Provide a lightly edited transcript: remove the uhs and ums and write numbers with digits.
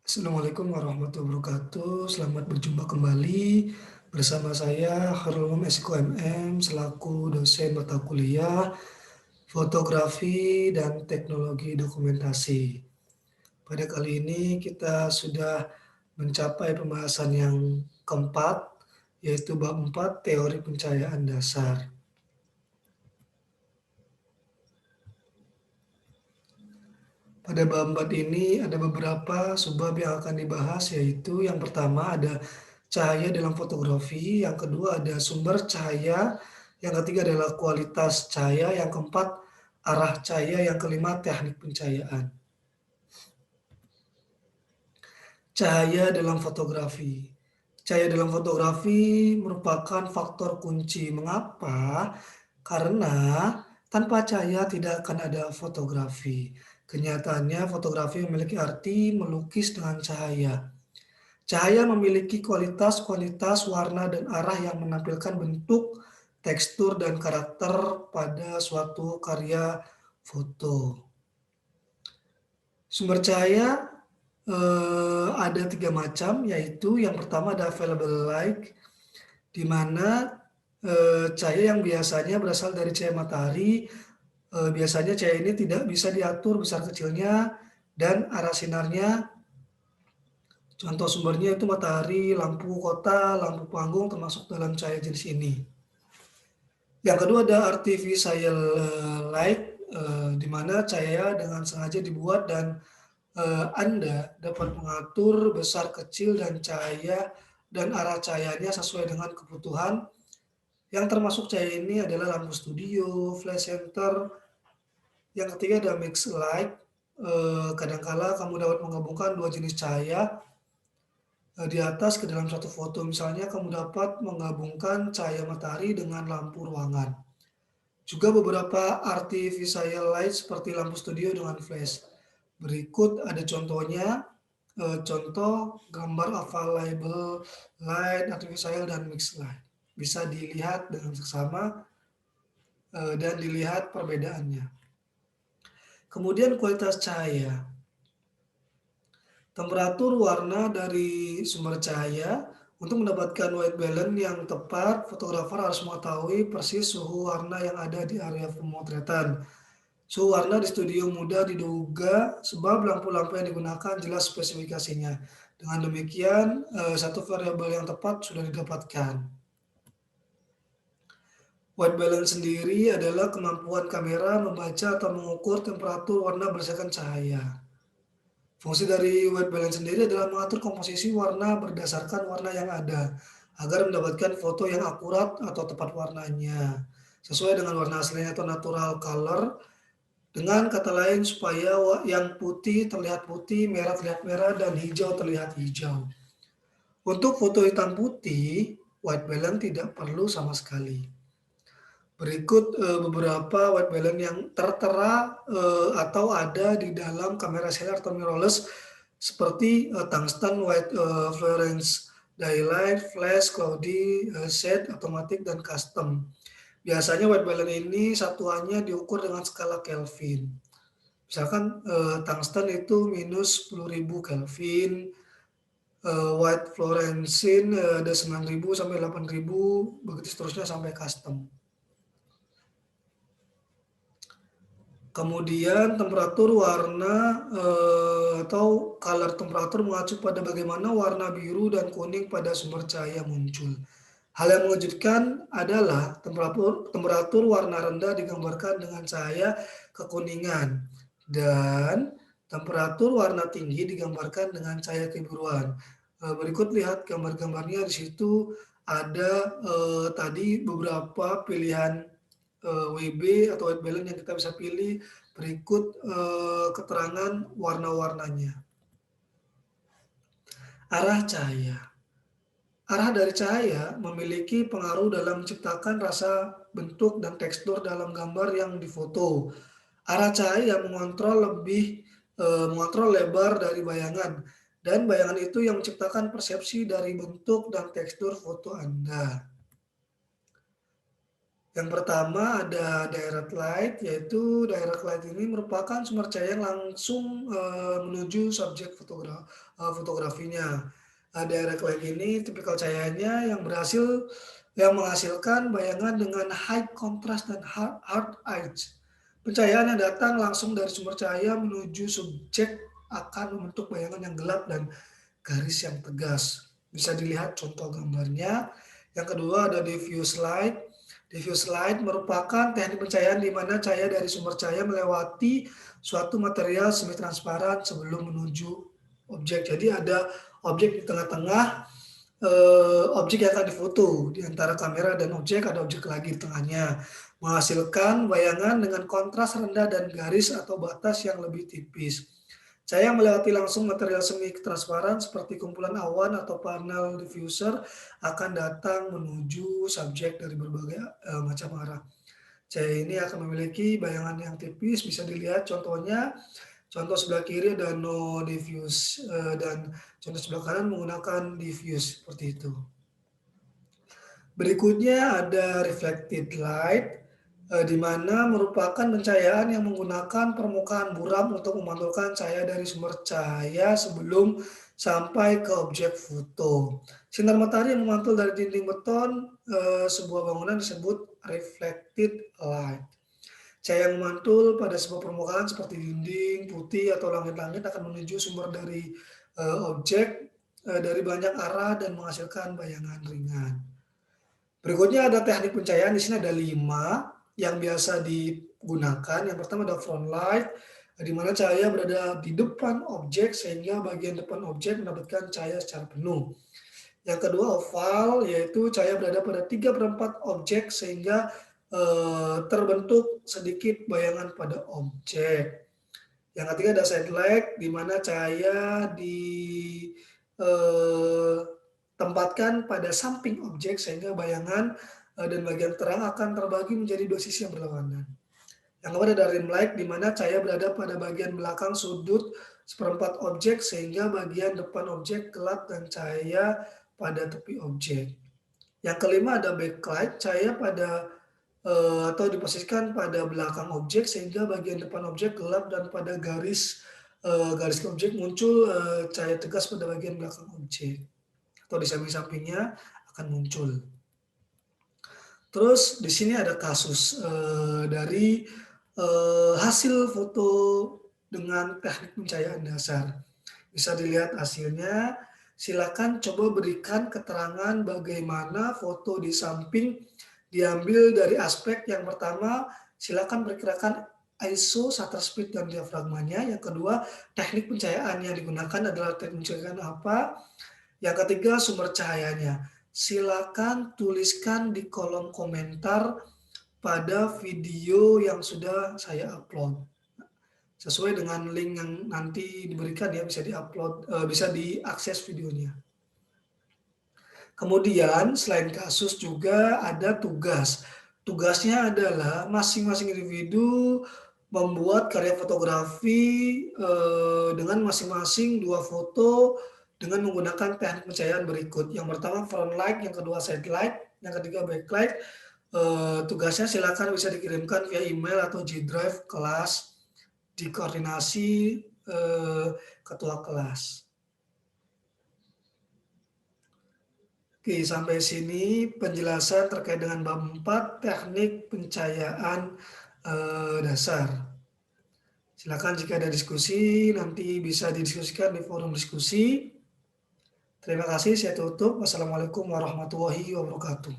Assalamualaikum warahmatullahi wabarakatuh. Selamat berjumpa kembali bersama saya Khairul Umam SIKO MM selaku dosen mata kuliah Fotografi dan Teknologi Dokumentasi. Pada kali ini kita sudah mencapai pembahasan yang keempat, yaitu bab 4 teori pencahayaan dasar. Pada bab 4 ini ada beberapa subbab yang akan dibahas, yaitu yang pertama ada cahaya dalam fotografi, yang kedua ada sumber cahaya, yang ketiga adalah kualitas cahaya, yang keempat arah cahaya, yang kelima teknik pencahayaan. Cahaya dalam fotografi. Cahaya dalam fotografi merupakan faktor kunci. Mengapa? Karena tanpa cahaya tidak akan ada fotografi. Kenyataannya fotografi memiliki arti melukis dengan cahaya. Cahaya memiliki kualitas-kualitas warna dan arah yang menampilkan bentuk, tekstur, dan karakter pada suatu karya foto. Sumber cahaya ada 3 macam, yaitu yang pertama ada available light, di mana cahaya yang biasanya berasal dari cahaya matahari. Biasanya cahaya ini tidak bisa diatur besar kecilnya dan arah sinarnya. Contoh sumbernya itu matahari, lampu kota, lampu panggung termasuk dalam cahaya jenis ini. Yang kedua ada artificial light, di mana cahaya dengan sengaja dibuat dan Anda dapat mengatur besar kecil dan cahaya dan arah cahayanya sesuai dengan kebutuhan. Yang termasuk cahaya ini adalah lampu studio, flash center. Yang ketiga ada mixed light, kadangkala kamu dapat menggabungkan 2 jenis cahaya di atas ke dalam satu foto. Misalnya kamu dapat menggabungkan cahaya matahari dengan lampu ruangan. Juga beberapa artificial light seperti lampu studio dengan flash. Berikut ada contohnya, contoh gambar available light, artificial, dan mixed light. Bisa dilihat dengan seksama dan dilihat perbedaannya. Kemudian kualitas cahaya. Temperatur warna dari sumber cahaya. Untuk mendapatkan white balance yang tepat, fotografer harus mengetahui persis suhu warna yang ada di area pemotretan. Suhu warna di studio mudah diduga sebab lampu-lampu yang digunakan jelas spesifikasinya. Dengan demikian, satu variabel yang tepat sudah didapatkan. White balance sendiri adalah kemampuan kamera membaca atau mengukur temperatur warna berdasarkan cahaya. Fungsi dari white balance sendiri adalah mengatur komposisi warna berdasarkan warna yang ada, agar mendapatkan foto yang akurat atau tepat warnanya, sesuai dengan warna aslinya atau natural color. Dengan kata lain supaya yang putih terlihat putih, merah terlihat merah, dan hijau terlihat hijau. Untuk foto hitam putih, white balance tidak perlu sama sekali. Berikut beberapa white balance yang tertera atau ada di dalam kamera SLR atau mirrorless seperti tungsten white fluorescence daylight, flash, cloudy, shade, automatic, dan custom. Biasanya white balance ini satuannya diukur dengan skala Kelvin. Misalkan tungsten itu minus 10.000 Kelvin, white fluorescent ada 9.000 sampai 8.000, begitu seterusnya sampai custom. Kemudian temperatur warna atau color temperatur mengacu pada bagaimana warna biru dan kuning pada sumber cahaya muncul. Hal yang mengejutkan adalah temperatur warna rendah digambarkan dengan cahaya kekuningan dan temperatur warna tinggi digambarkan dengan cahaya kebiruan. Berikut lihat gambar-gambarnya, di situ ada tadi beberapa pilihan WB atau white balance yang kita bisa pilih. Berikut keterangan warna-warnanya. Arah cahaya. Arah dari cahaya memiliki pengaruh dalam menciptakan rasa, bentuk, dan tekstur dalam gambar yang difoto. Arah cahaya mengontrol lebar dari bayangan, dan bayangan itu yang menciptakan persepsi dari bentuk dan tekstur foto Anda. Yang pertama ada direct light, yaitu direct light ini merupakan sumber cahaya yang langsung, menuju subjek fotografinya. Direct light ini tipikal cahayanya yang menghasilkan bayangan dengan high contrast dan hard edge. Pencahayaan yang datang langsung dari sumber cahaya menuju subjek akan membentuk bayangan yang gelap dan garis yang tegas. Bisa dilihat contoh gambarnya. Yang kedua ada diffuse light. Diffuse light merupakan teknik pencahayaan di mana cahaya dari sumber cahaya melewati suatu material semi transparan sebelum menuju objek. Jadi ada objek di tengah-tengah, objek yang akan difoto. Di antara kamera dan objek ada objek lagi di tengahnya, menghasilkan bayangan dengan kontras rendah dan garis atau batas yang lebih tipis. Cahaya yang melewati langsung material semi transparan seperti kumpulan awan atau panel diffuser akan datang menuju subjek dari berbagai macam arah. Cahaya ini akan memiliki bayangan yang tipis, bisa dilihat contohnya. Contoh sebelah kiri ada no diffuse dan contoh sebelah kanan menggunakan diffuse seperti itu. Berikutnya ada reflected light, di mana merupakan pencahayaan yang menggunakan permukaan buram untuk memantulkan cahaya dari sumber cahaya sebelum sampai ke objek foto. Sinar matahari yang memantul dari dinding beton sebuah bangunan disebut reflected light. Cahaya yang memantul pada sebuah permukaan seperti dinding, putih, atau langit-langit akan menuju sumber dari objek dari banyak arah dan menghasilkan bayangan ringan. Berikutnya ada teknik pencahayaan, di sini ada 5 yang biasa digunakan. Yang pertama ada front light, di mana cahaya berada di depan objek sehingga bagian depan objek mendapatkan cahaya secara penuh. Yang kedua oval, yaitu cahaya berada pada 3/4 objek sehingga terbentuk sedikit bayangan pada objek. Yang ketiga ada side light, di mana cahaya ditempatkan pada samping objek sehingga bayangan dan bagian terang akan terbagi menjadi 2 sisi yang berlawanan. Yang keempat ada rim light, di mana cahaya berada pada bagian belakang sudut 1/4 objek sehingga bagian depan objek gelap dan cahaya pada tepi objek. Yang kelima ada backlight, cahaya atau diposisikan pada belakang objek sehingga bagian depan objek gelap dan pada garis objek muncul cahaya tegas pada bagian belakang objek atau di samping-sampingnya akan muncul. Terus di sini ada kasus dari hasil foto dengan teknik pencahayaan dasar. Bisa dilihat hasilnya. Silakan coba berikan keterangan bagaimana foto di samping diambil dari aspek yang pertama, silakan perkirakan ISO, shutter speed, dan diafragmanya. Yang kedua, teknik pencahayaan yang digunakan adalah teknik pencahayaan apa. Yang ketiga, sumber cahayanya. Silakan tuliskan di kolom komentar pada video yang sudah saya upload. Sesuai dengan link yang nanti diberikan ya, bisa diupload, bisa diakses videonya. Kemudian selain kasus juga ada tugas. Tugasnya adalah masing-masing individu membuat karya fotografi dengan masing-masing 2 foto dengan menggunakan teknik pencahayaan berikut. Yang pertama front light, yang kedua side light, yang ketiga backlight. Tugasnya silakan bisa dikirimkan via email atau G-Drive kelas dikoordinasi ketua kelas. Oke, sampai sini penjelasan terkait dengan bab 4 teknik pencahayaan dasar. Silakan jika ada diskusi nanti bisa didiskusikan di forum diskusi. Terima kasih, saya tutup. Wassalamualaikum warahmatullahi wabarakatuh.